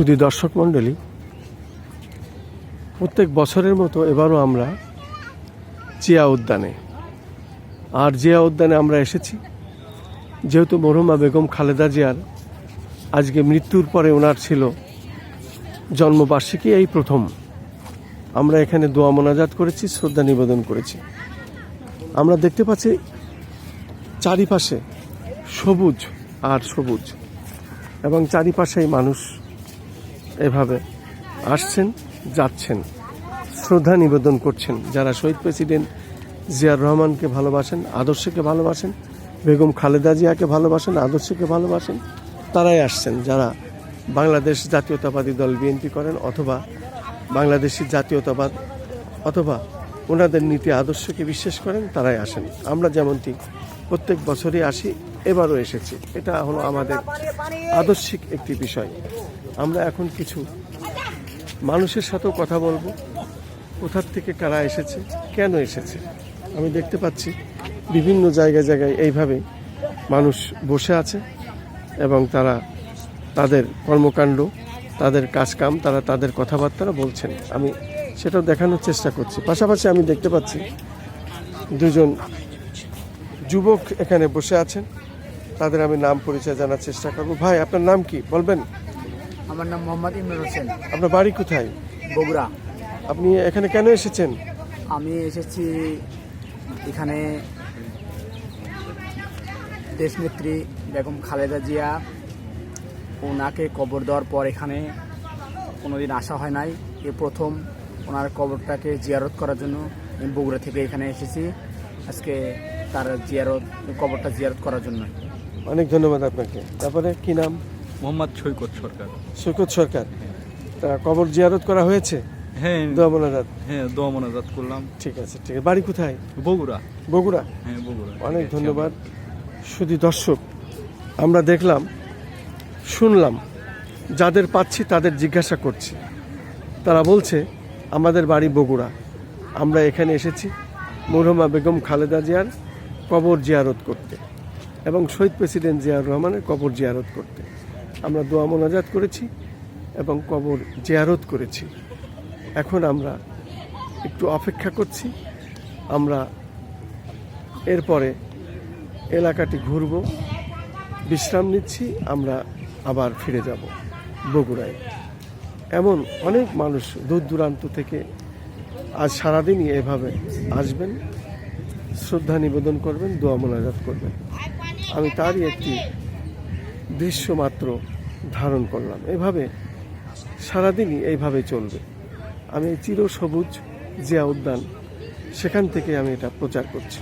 শুধু দর্শক মণ্ডলী, প্রত্যেক বছরের মতো এবারও আমরা জিয়া উদ্যানে আমরা এসেছি। যেহেতু মরহুমা বেগম খালেদা জিয়ার আজকে মৃত্যুর পরে ওনার ছিল জন্মবার্ষিকী, এই প্রথম আমরা এখানে দোয়া মোনাজাত করেছি, শ্রদ্ধা নিবেদন করেছি। আমরা দেখতে পাচ্ছি চারিপাশে সবুজ আর সবুজ, এবং চারিপাশেই মানুষ এভাবে আসছেন যাচ্ছেন, শ্রদ্ধা নিবেদন করছেন। যারা শহীদ প্রেসিডেন্ট জিয়াউর রহমানকে ভালোবাসেন, আদর্শকে ভালোবাসেন, বেগম খালেদা জিয়াকে ভালোবাসেন, আদর্শকে ভালোবাসেন, তারাই আসছেন। যারা বাংলাদেশ জাতীয়তাবাদী দল বিএনপি করেন, অথবা বাংলাদেশি জাতীয়তাবাদ অথবা ওনাদের নীতি আদর্শকে বিশ্বাস করেন, তারাই আসেন। আমরা যেমনটি প্রত্যেক বছরই আসি, এবারও এসেছি। এটা হলো আমাদের আদর্শিক একটি বিষয়। আমরা এখন কিছু মানুষের সাথেও কথা বলবো, কোথার থেকে কারা এসেছে, কেন এসেছে। আমি দেখতে পাচ্ছি বিভিন্ন জায়গায় এইভাবে মানুষ বসে আছে, এবং তারা তাদের কর্মকাণ্ড, তাদের কাজকাম, তারা তাদের কথাবার্তা বলছেন। আমি সেটাও দেখানোর চেষ্টা করছি। পাশাপাশি আমি দেখতে পাচ্ছি দুজন যুবক এখানে বসে আছেন, তাদের আমি নাম পরিচয় জানার চেষ্টা করব। ভাই, আপনার নাম কি বলবেন? আমার নাম মোহাম্মদ ইমরান হোসেন। আপনার বাড়ি কোথায়? বগুড়া। আপনি এখানে কেন এসেছেন? আমি এসেছি এখানে দেশনেত্রী বেগম খালেদা জিয়া, ওনাকে কবর দেওয়ার পর এখানে কোনোদিন আসা হয় নাই। এ প্রথম ওনার কবরটাকে জিয়ারত করার জন্য আমি বগুড়া থেকে এখানে এসেছি, আজকে তার কবরটা জিয়ারত করার জন্য। অনেক ধন্যবাদ আপনাকে। তারপরে কি নাম? মোহাম্মদ সৈকত সরকার। সৈকত সরকার। তা কবর জিয়ারত করা হয়েছে? হ্যাঁ, দোয়া মোনাজাত। হ্যাঁ, দোয়া মোনাজাত করলাম। ঠিক আছে, ঠিক আছে। বাড়ি কোথায়? বগুড়া। বগুড়া? হ্যাঁ, বগুড়া। অনেক ধন্যবাদ। শুধু দর্শক, আমরা দেখলাম, শুনলাম, যাদের পাচ্ছি তাদের জিজ্ঞাসা করছি, তারা বলছে আমাদের বাড়ি বগুড়া, আমরা এখানে এসেছি মরহুমা বেগম খালেদা জিয়ার কবর জিয়ারত করতে এবং শহীদ প্রেসিডেন্ট জিয়াউর রহমানের কবর জিয়ারত করতে। আমরা দোয়া মোনাজাত করেছি এবং কবর জিয়ারত করেছি। এখন আমরা একটু অপেক্ষা করছি। আমরা এরপরে এলাকাটি ঘুরব, বিশ্রাম নিচ্ছি, আমরা আবার ফিরে যাব বগুড়ায়। এমন অনেক মানুষ দূর দূরান্ত থেকে আজ সারাদিনই এভাবে আসবেন, শ্রদ্ধা নিবেদন করবেন, দোয়া মোনাজাত করবেন। আমি তারই একটি দৃশ্য মাত্র ধারণ করলাম। এভাবে সারাদিনই এইভাবে চলবে। আমি চিরসবুজ জিয়া উদ্যান, সেখান থেকে আমি এটা প্রচার করছি।